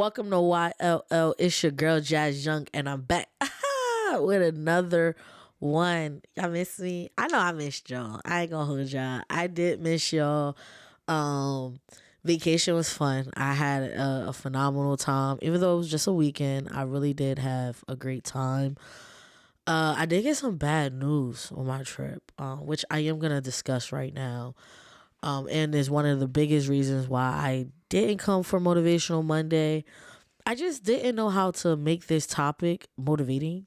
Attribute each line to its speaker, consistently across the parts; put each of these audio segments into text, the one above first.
Speaker 1: Welcome to YLL. It's your girl Jazz Young, and I'm back with another one. Y'all miss me? I know I missed y'all. I ain't gonna hold y'all. I did miss y'all. Um, Vacation was fun. I had a phenomenal time, even though it was just a weekend. I really did have a great time. I did get some bad news on my trip, which I am gonna discuss right now. And is one of the biggest reasons why I didn't come for Motivational Monday. I just didn't know how to make this topic motivating.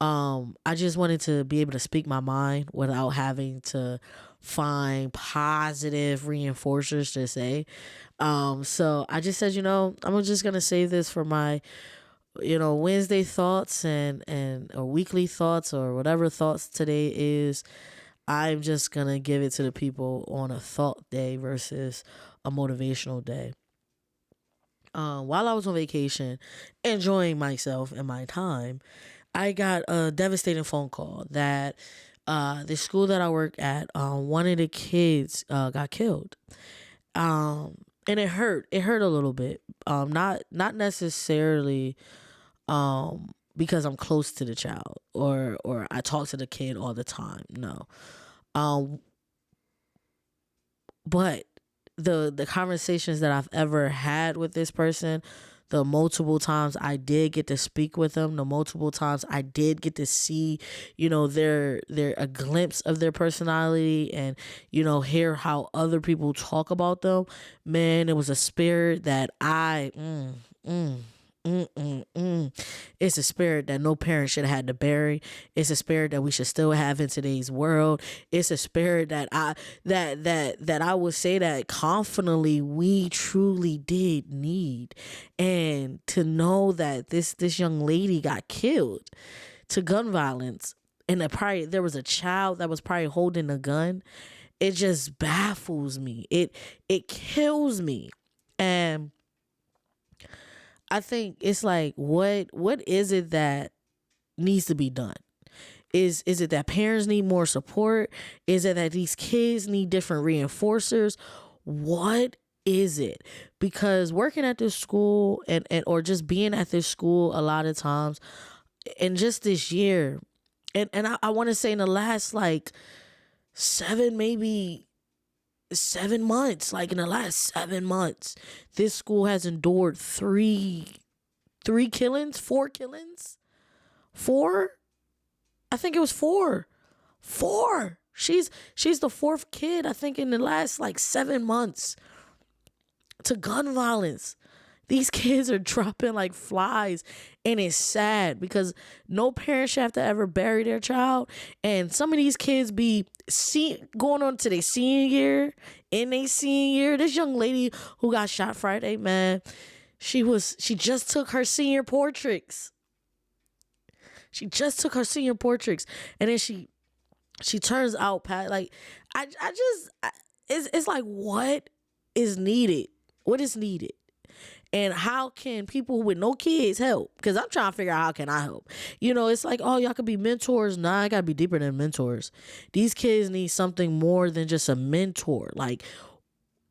Speaker 1: I just wanted to be able to speak my mind without having to find positive reinforcers to say. So I just said, I'm just gonna save this for my, Wednesday thoughts and or weekly thoughts or whatever thoughts today is. I'm just gonna give it to the people on a thought day versus a motivational day. While I was on vacation, enjoying myself and my time, I got a devastating phone call that the school that I work at, one of the kids got killed. And it hurt. It hurt a little bit. Not necessarily because I'm close to the child or I talk to the kid all the time. No. Um, but the conversations that I've ever had with this person, the multiple times I did get to speak with them, the multiple times I did get to see, their a glimpse of their personality and hear how other people talk about them. Man, it was a spirit that it's a spirit that no parent should have had to bury. It's a spirit that we should still have in today's world. It's a spirit that I would say that confidently we truly did need. And to know that this young lady got killed to gun violence, and there was a child that was probably holding a gun. It just baffles me. It kills me. And I think it's like, what is it that needs to be done? Is it that parents need more support? Is it that these kids need different reinforcers? What is it? Because working at this school and or just being at this school a lot of times, and just this year, and I want to say in the last like 7 months, like in the last 7 months, this school has endured three killings, four killings, four. I think it was four. She's the fourth kid, I think, in the last like 7 months to gun violence. These kids are dropping like flies, and it's sad because no parent should have to ever bury their child. And some of these kids be going on to their senior year. In their senior year, this young lady who got shot Friday, man, she just took her senior portraits. She just took her senior portraits, and then she turns out like it's like, what is needed? What is needed? And how can people with no kids help? Because I'm trying to figure out, how can I help? It's like, oh, y'all could be mentors. Nah, I gotta be deeper than mentors. These kids need something more than just a mentor. Like,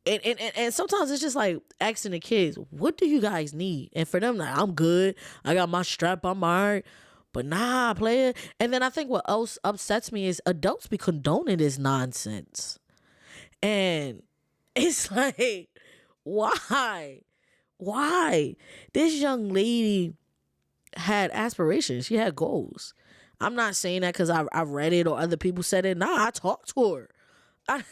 Speaker 1: and sometimes it's just like asking the kids, what do you guys need? And for them, like, I'm good. I got my strap. I'm all right. But nah, player. And then I think what else upsets me is adults be condoning this nonsense. And it's like, why? Why? This young lady had aspirations. She had goals. I'm not saying that because I read it or other people said it. Nah, I talked to her. I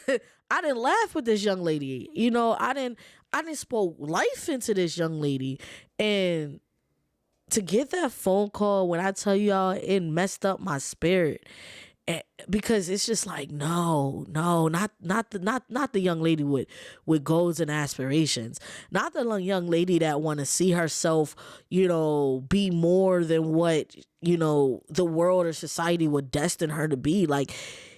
Speaker 1: didn't laugh with this young lady. I didn't spoke life into this young lady. And to get that phone call, when I tell y'all, it messed up my spirit. Because it's just like, no, not the young lady with goals and aspirations, not the young lady that want to see herself, be more than what the world or society would destine her to be. Like,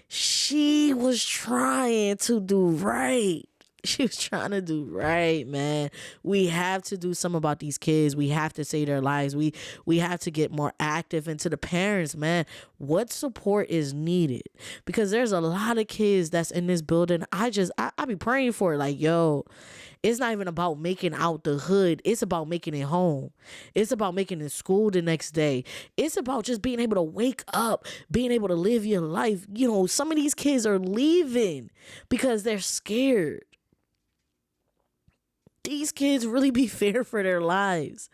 Speaker 1: she was trying to do right. She was trying to do right, man. We have to do something about these kids. We have to save their lives. We have to get more active into the parents, man. What support is needed? Because there's a lot of kids that's in this building. I be praying for it. Like, yo, it's not even about making out the hood. It's about making it home. It's about making it school the next day. It's about just being able to wake up, being able to live your life. You know, some of these kids are leaving because they're scared. These kids really be feared for their lives.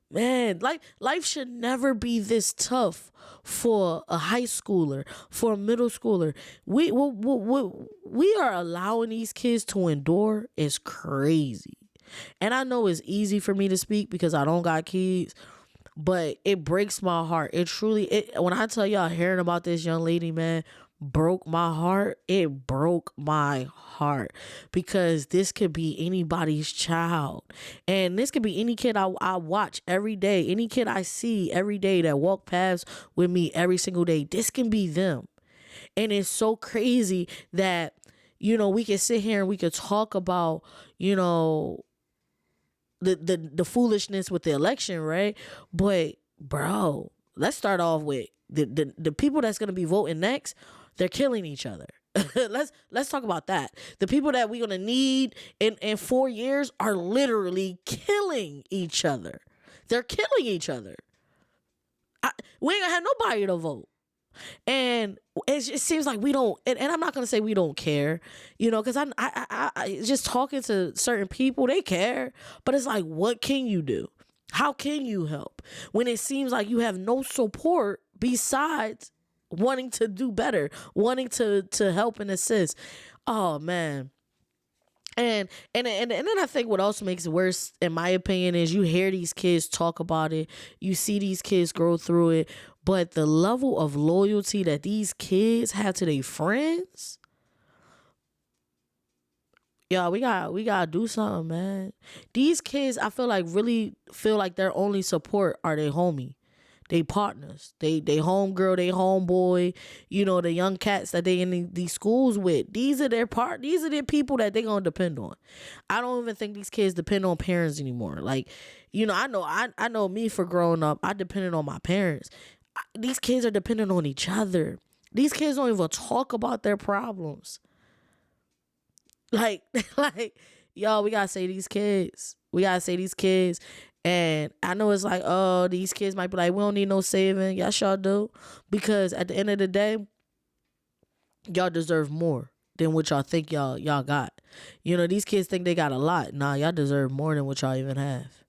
Speaker 1: Man, like life should never be this tough for a high schooler, for a middle schooler. We are allowing these kids to endure is crazy. And I know it's easy for me to speak because I don't got kids, but it breaks my heart. It truly, when I tell y'all hearing about this young lady, man, broke my heart. It broke my heart because this could be anybody's child, and this could be any kid I watch every day, any kid I see every day that walk past with me every single day. This can be them. And it's so crazy that, you know, we can sit here and we could talk about, you know, the foolishness with the election, right? But bro, let's start off with the people that's gonna be voting next. They're killing each other. Let's talk about that. The people that we're gonna need in 4 years are literally killing each other. They're killing each other. We ain't gonna have nobody to vote. And it seems like we don't, and I'm not gonna say we don't care, you know, because I just talking to certain people, they care, but it's like, what can you do? How can you help when it seems like you have no support besides wanting to do better, wanting to help and assist? Oh man. And then I think what also makes it worse, in my opinion, is you hear these kids talk about it, you see these kids grow through it, but the level of loyalty that these kids have to their friends, y'all, we gotta do something, man. These kids, I feel like, really feel like their only support are their homie, they partners, they homegirl, they homeboy, you know, the young cats that they in these schools with. These are these are their people that they gonna depend on. I don't even think these kids depend on parents anymore. Like, you know, I know me, for growing up, I depended on my parents. These kids are dependent on each other. These kids don't even talk about their problems. Like, like, y'all, we gotta say these kids. We gotta say these kids. And I know it's like, oh, these kids might be like, we don't need no saving. Yes, y'all do. Because at the end of the day, y'all deserve more than what y'all think y'all got. You know, these kids think they got a lot. Nah, y'all deserve more than what y'all even have.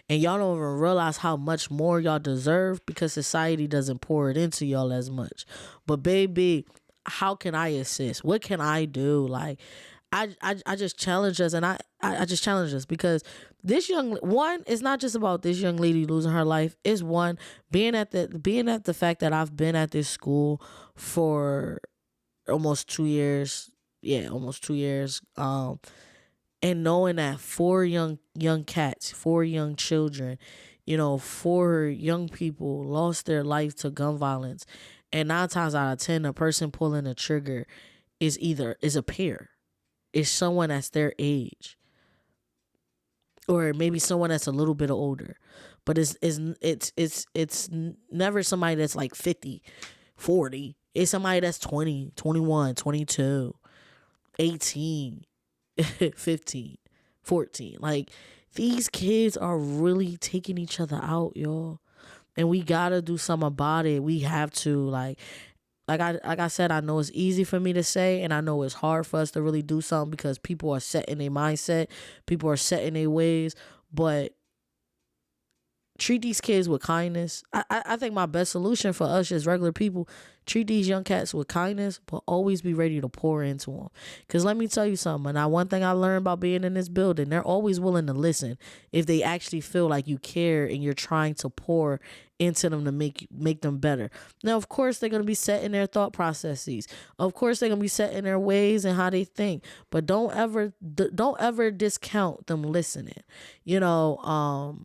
Speaker 1: And y'all don't even realize how much more y'all deserve because society doesn't pour it into y'all as much. But baby, how can I assist? What can I do? Like, I just challenge us, and I just challenge us because this it's not just about this young lady losing her life. It's one, being at the fact that I've been at this school for almost 2 years. Yeah, almost 2 years. And knowing that four young cats, four young children, you know, four young people lost their life to gun violence, and 9 times out of 10, the person pulling the trigger is a peer. It's someone that's their age, or maybe someone that's a little bit older, but it's never somebody that's like 50, 40. It's somebody that's 20, 21, 22, 18, 15, 14. Like, these kids are really taking each other out, y'all, and we gotta do something about it. We have to, like I said, I know it's easy for me to say, and I know it's hard for us to really do something because people are set in their mindset, people are set in their ways. But treat these kids with kindness. I think my best solution for us as regular people, treat these young cats with kindness, but always be ready to pour into them. Because let me tell you something. Now, one thing I learned about being in this building, they're always willing to listen if they actually feel like you care and you're trying to pour into them to make them better. Now, of course, they're going to be set in their thought processes. Of course, they're going to be set in their ways and how they think. But don't ever discount them listening. You know,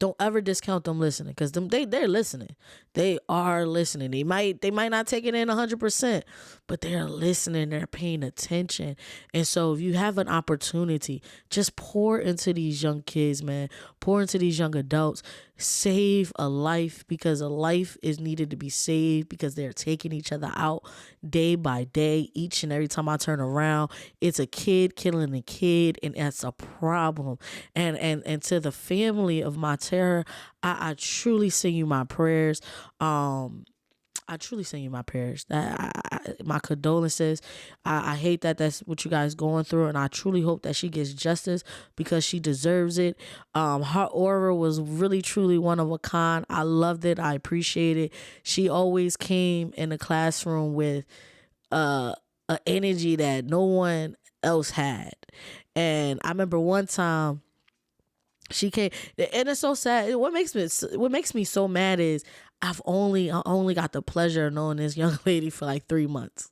Speaker 1: don't ever discount them listening, because they're listening. They are listening. They might not take it in 100%, but they're listening. They're paying attention. And so if you have an opportunity, just pour into these young kids, man. Pour into these young adults. Save a life, because a life is needed to be saved, because they're taking each other out day by day. Each and every time I turn around, it's a kid killing a kid, and that's a problem. And to the family of my terror, I truly send you my prayers. I truly send you my prayers. My condolences. I hate that that's what you guys going through, and I truly hope that she gets justice, because she deserves it. Her aura was really truly one of a kind. I loved it. I appreciate it. She always came in the classroom with a energy that no one else had. And I remember one time she came, and it's so sad. What makes me so mad is I only got the pleasure of knowing this young lady for like 3 months.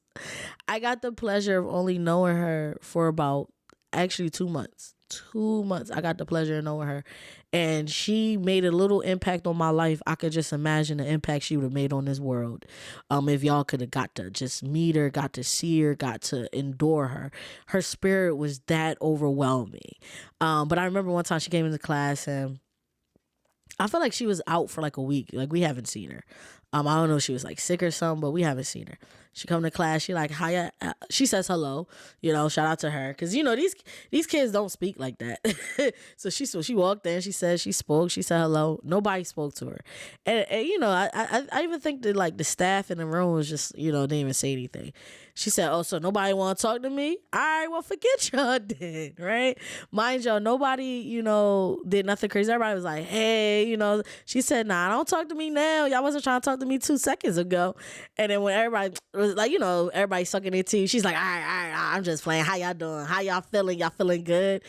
Speaker 1: I got the pleasure of only knowing her for about, actually, 2 months. 2 months I got the pleasure of knowing her, and she made a little impact on my life. I could just imagine the impact she would have made on this world, if y'all could have got to just meet her, got to see her, got to endure her. Her spirit was that overwhelming. But I remember one time she came into class, and I feel like she was out for like a week. Like, we haven't seen her. I don't know if she was like sick or something, but we haven't seen her. She come to class. She like, hi. She says hello. Shout out to her, because these kids don't speak like that. So she walked in. She said she spoke. She said hello. Nobody spoke to her, and I even think that like the staff in the room was just didn't even say anything. She said, "Oh, so nobody want to talk to me? All right, well, forget y'all then, right? Mind y'all, nobody did nothing crazy. Everybody was like, hey, She said, nah, don't talk to me now. Y'all wasn't trying to talk to me 2 seconds ago." And then when everybody was like, everybody sucking their teeth, she's like, all right, I'm just playing. How y'all doing? How y'all feeling? Y'all feeling good?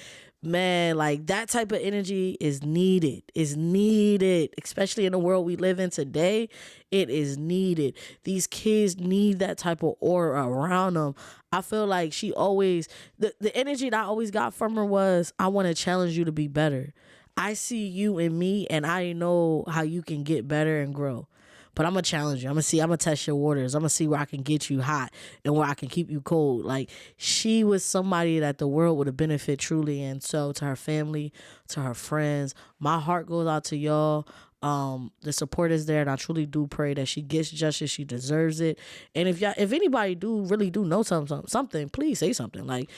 Speaker 1: Man, like, that type of energy is needed. Is needed, especially in the world we live in today. It is needed. These kids need that type of aura around them. I feel like she always, the energy that I always got from her was, I want to challenge you to be better. I see you in me, and I know how you can get better and grow. But I'm going to challenge you. I'm going to test your waters. I'm going to see where I can get you hot and where I can keep you cold. Like, she was somebody that the world would have benefit truly. And so, to her family, to her friends, my heart goes out to y'all. The support is there, and I truly do pray that she gets justice. She deserves it. And if anybody really do know something, please say something. Like,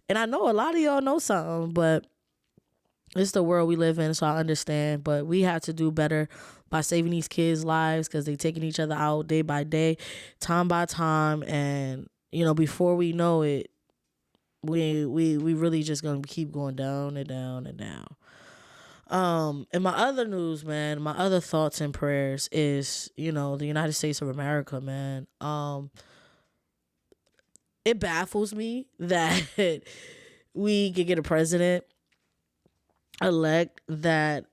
Speaker 1: and I know a lot of y'all know something, but it's the world we live in, so I understand. But we have to do better by saving these kids' lives, because they taking each other out day by day, time by time. And, before we know it, we really just going to keep going down and down and down. And my other news, man, my other thoughts and prayers is, the United States of America, man. It baffles me that we could get a president elect that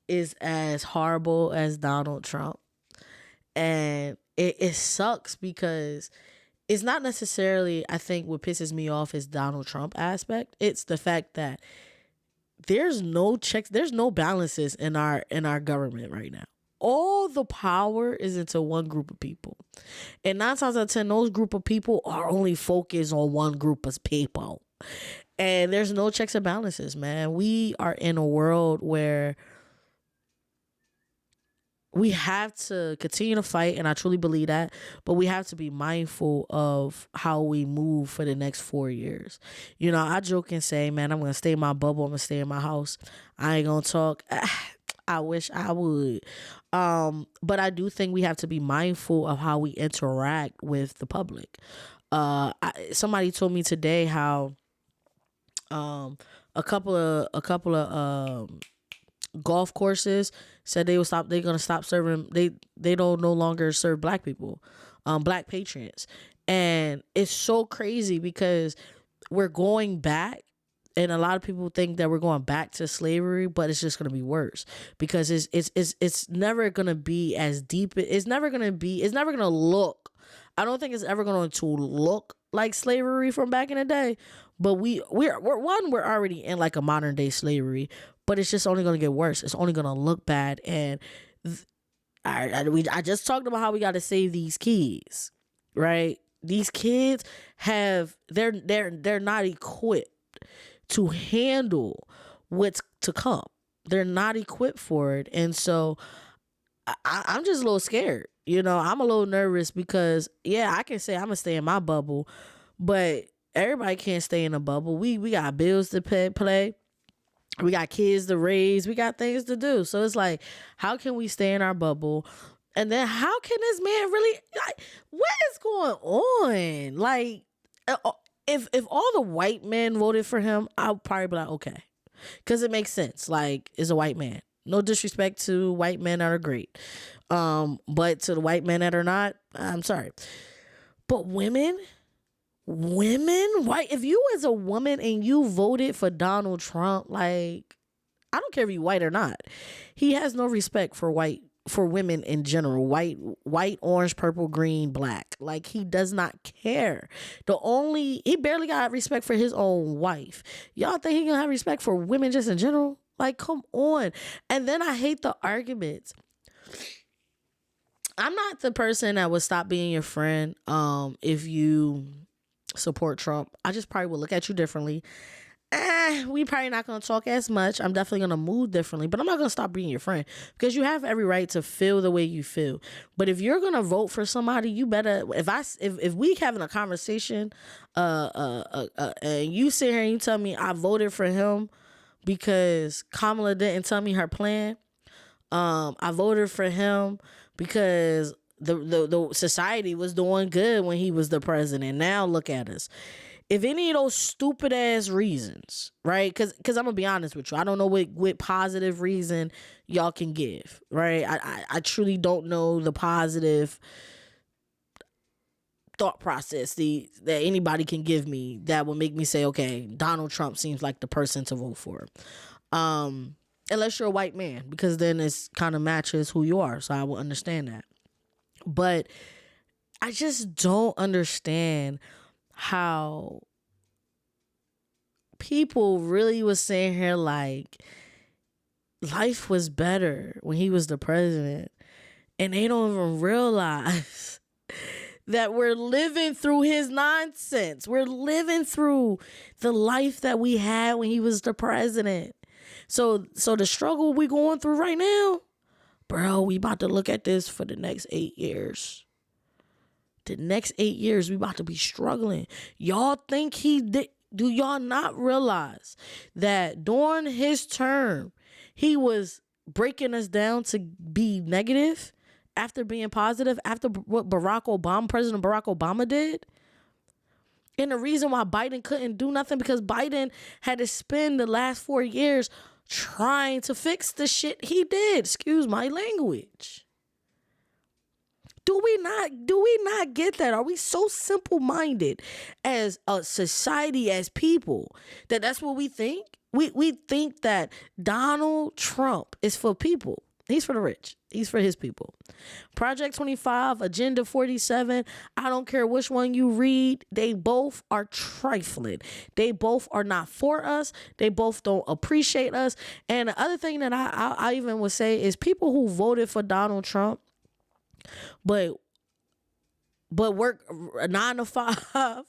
Speaker 1: is as horrible as Donald Trump. And it sucks, because it's not necessarily, I think, what pisses me off is Donald Trump aspect. It's the fact that there's no checks, there's no balances in our government right now. All the power is into one group of people. And 9 times out of 10, those group of people are only focused on one group of people. And there's no checks and balances, man. We are in a world where we have to continue to fight, and I truly believe that, but we have to be mindful of how we move for the next 4 years. I joke and say, man, I'm going to stay in my bubble. I'm going to stay in my house. I ain't going to talk. I wish I would. But I do think we have to be mindful of how we interact with the public. Somebody told me today how a couple of golf courses said they're gonna stop serving, they don't no longer serve black people, black patrons. And it's so crazy, because we're going back, and a lot of people think that we're going back to slavery, but it's just gonna be worse, because it's never gonna be as deep. It's never gonna look, I don't think it's ever going to look like slavery from back in the day, but we're already in like a modern day slavery, but it's just only going to get worse. It's only going to look bad. And I just talked about how we got to save these kids, right? These kids they're not equipped to handle what's to come. They're not equipped for it. And so I'm just a little scared. I'm a little nervous because, yeah, I can say I'm going to stay in my bubble, but everybody can't stay in a bubble. We got bills to play. We got kids to raise. We got things to do. So it's like, how can we stay in our bubble? And then how can this man really, like, what is going on? Like, if all the white men voted for him, I'll probably be like, okay. Because it makes sense. Like, it's a white man. No disrespect to white men that are great. But to the white men that are not, I'm sorry. But women, white, if you as a woman and you voted for Donald Trump, like, I don't care if you white or not, he has no respect for women in general, white, orange, purple, green, black. Like, he does not care. He barely got respect for his own wife. Y'all think he gonna have respect for women just in general? Like, come on. And then I hate the arguments. I'm not the person that would stop being your friend if you support Trump. I just probably would look at you differently. We probably not going to talk as much. I'm definitely going to move differently, but I'm not going to stop being your friend because you have every right to feel the way you feel. But if you're going to vote for somebody, you better, if we having a conversation, and you sit here and you tell me I voted for him because Kamala didn't tell me her plan. I voted for him because the society was doing good when he was the president. Now look at us. If any of those stupid ass reasons, right? Because I'm gonna be honest with you, I don't know what positive reason y'all can give, right? I truly don't know the positive thought process that anybody can give me that will make me say, okay, Donald Trump seems like the person to vote for. Unless you're a white man, because then it's kind of matches who you are. So I will understand that. But I just don't understand how people really was saying here like life was better when he was the president, and they don't even realize that we're living through his nonsense. We're living through the life that we had when he was the president. So the struggle we going through right now, bro, we about to look at this for the next 8 years. The next 8 years, we about to be struggling. Y'all think he did? Do y'all not realize that during his term, he was breaking us down to be negative after being positive, after what President Barack Obama did? And the reason why Biden couldn't do nothing because Biden had to spend the last 4 years trying to fix the shit he did. Excuse my language. Do we not get that? Are we so simple-minded as a society, as people, that that's what we think? We think that Donald Trump is for people. He's for the rich. He's for his people. Project 25, Agenda 47, I don't care which one you read, they both are trifling. They both are not for us. They both don't appreciate us. And the other thing that I even would say is people who voted for Donald Trump, but work a 9 to 5,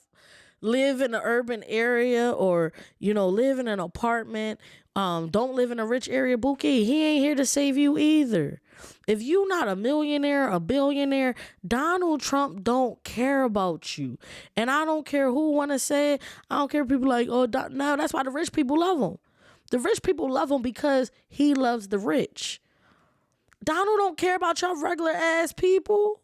Speaker 1: live in an urban area, or live in an apartment, don't live in a rich area, Buki, he ain't here to save you either. If you not a millionaire, a billionaire, Donald Trump don't care about you. And I don't care who want to say it. I don't care if people like, oh, no, that's why the rich people love him. The rich people love him because he loves the rich. Donald don't care about y'all regular ass people.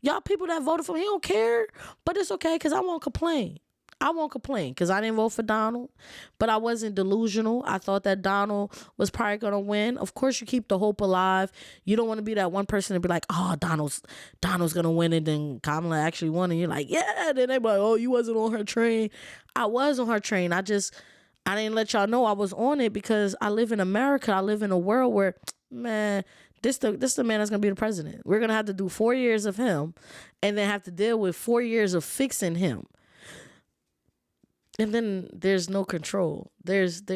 Speaker 1: Y'all people that voted for him, he don't care. But it's okay because I won't complain. I won't complain because I didn't vote for Donald, but I wasn't delusional. I thought that Donald was probably going to win. Of course, you keep the hope alive. You don't want to be that one person to be like, oh, Donald's going to win, and then Kamala actually won, and you're like, yeah. Then they're like, oh, you wasn't on her train. I was on her train. I didn't let y'all know I was on it because I live in America. I live in a world where, man, this the man that's going to be the president. We're going to have to do 4 years of him and then have to deal with 4 years of fixing him. And then there's no control.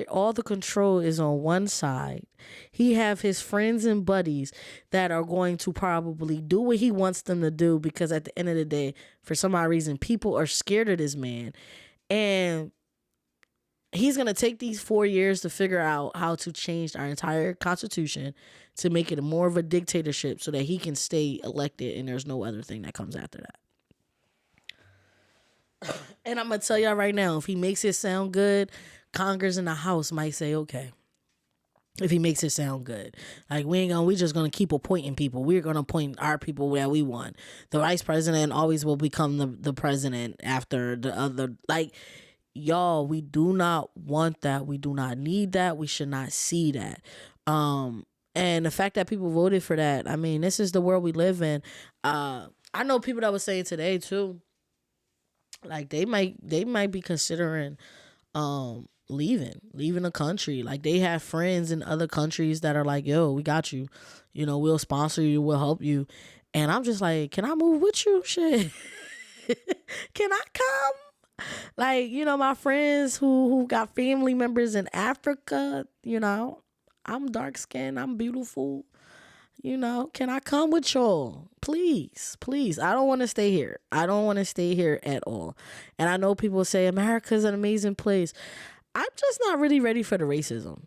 Speaker 1: All the control is on one side. He have his friends and buddies that are going to probably do what he wants them to do, because at the end of the day, for some odd reason, people are scared of this man. And he's going to take these 4 years to figure out how to change our entire constitution to make it more of a dictatorship so that he can stay elected, and there's no other thing that comes after that. And I'm going to tell y'all right now, if he makes it sound good, Congress and the House might say, okay. If he makes it sound good. Like, we just going to keep appointing people. We're going to appoint our people that we want. The vice president always will become the president after the other. Like, y'all, we do not want that. We do not need that. We should not see that. And the fact that people voted for that, I mean, this is the world we live in. I know people that were saying today too, like they might be considering leaving the country. Like, they have friends in other countries that are like, yo, we got you, we'll sponsor you, we'll help you. And I'm just like, can I move with you? Shit. Can I come? Like, my friends who got family members in Africa, I'm dark skinned, I'm beautiful. Can I come with y'all? Please, please. I don't want to stay here. I don't want to stay here at all. And I know people say America's an amazing place. I'm just not really ready for the racism.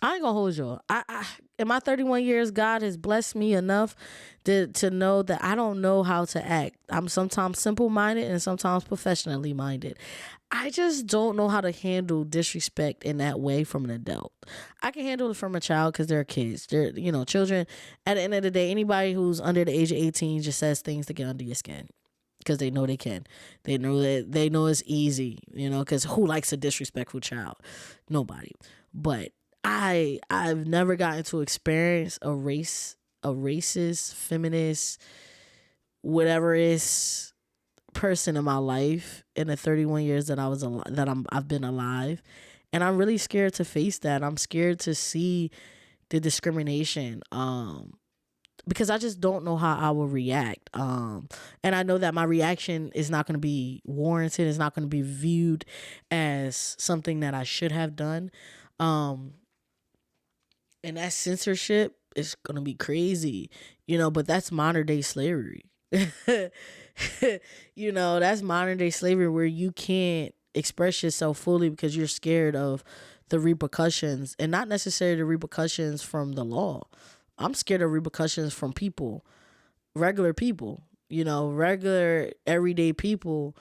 Speaker 1: I ain't gonna hold y'all. I in my 31 years, God has blessed me enough to know that I don't know how to act. I'm sometimes simple-minded and sometimes professionally minded. I just don't know how to handle disrespect in that way from an adult. I can handle it from a child because they're kids. They're, children. At the end of the day, anybody who's under the age of 18 just says things to get under your skin because they know they can. They know it's easy, because who likes a disrespectful child? Nobody. But I've never gotten to experience a racist, feminist, whatever it is, person in my life in the 31 years that I've been alive, and I'm really scared to face that. I'm scared to see the discrimination, because I just don't know how I will react, and I know that my reaction is not going to be warranted. It's not going to be viewed as something that I should have done, and that censorship is going to be crazy, but that's modern day slavery. That's modern day slavery, where you can't express yourself fully because you're scared of the repercussions, and not necessarily the repercussions from the law. I'm scared of repercussions from people, regular people, regular everyday people,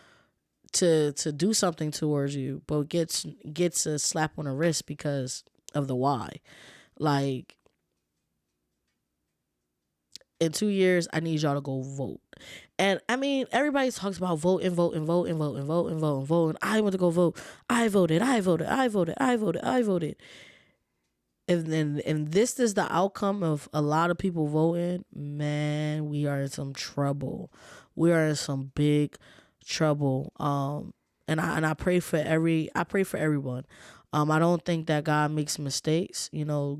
Speaker 1: to do something towards you, but gets a slap on the wrist because of the why. Like, in 2 years, I need y'all to go vote. And I mean, everybody talks about vote. And I want to go vote. I voted. And this is the outcome of a lot of people voting. Man, we are in some trouble. We are in some big trouble. And I pray for everyone. I don't think that God makes mistakes.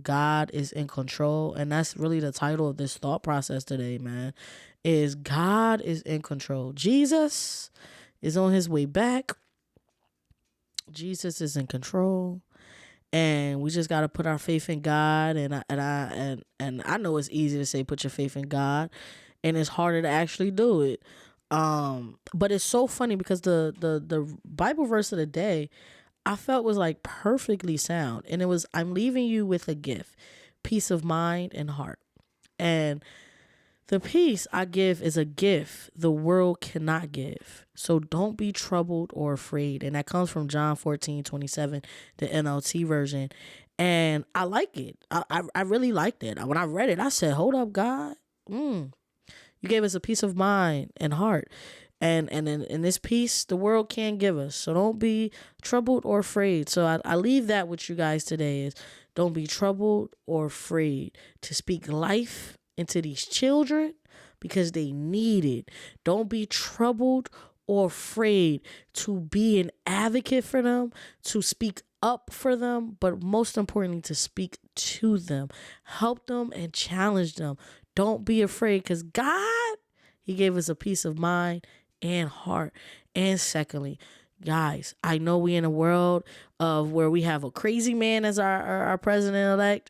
Speaker 1: God is in control. And that's really the title of this thought process today, man, is God is in control. Jesus is on his way back. Jesus is in control. And we just got to put our faith in God. And I know it's easy to say put your faith in God, and it's harder to actually do it. But it's so funny because the Bible verse of the day I felt was like perfectly sound, and it was, I'm leaving you with a gift, peace of mind and heart. And the peace I give is a gift the world cannot give. So don't be troubled or afraid. And that comes from John 14:27, the NLT version. And I like it. I really liked it. When I read it, I said, hold up, God. You gave us a peace of mind and heart. And in this peace, the world can't give us. So don't be troubled or afraid. So I leave that with you guys today, is don't be troubled or afraid to speak life into these children because they need it. Don't be troubled or afraid to be an advocate for them, to speak up for them, but most importantly, to speak to them, help them and challenge them. Don't be afraid, because God, he gave us a peace of mind and heart. And secondly, Guys, I know we in a world of where we have a crazy man as our president-elect,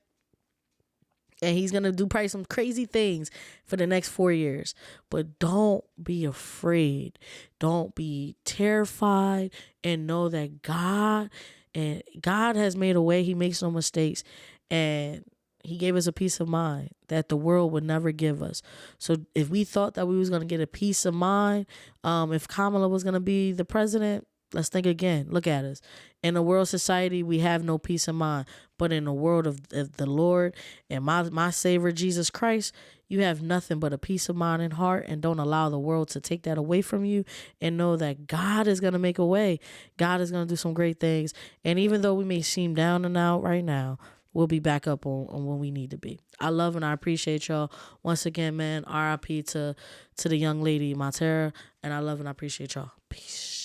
Speaker 1: and he's going to do probably some crazy things for the next 4 years. But don't be afraid. Don't be terrified, and know that God has made a way. He makes no mistakes, and he gave us a peace of mind that the world would never give us. So if we thought that we was going to get a peace of mind, if Kamala was going to be the president, let's think again. Look at us. In a world society, we have no peace of mind. But in the world of the Lord and my Savior, Jesus Christ, you have nothing but a peace of mind and heart. And don't allow the world to take that away from you. And know that God is going to make a way. God is going to do some great things. And even though we may seem down and out right now, we'll be back up on when we need to be. I love and I appreciate y'all. Once again, man, RIP to the young lady, Matera. And I love and I appreciate y'all. Peace.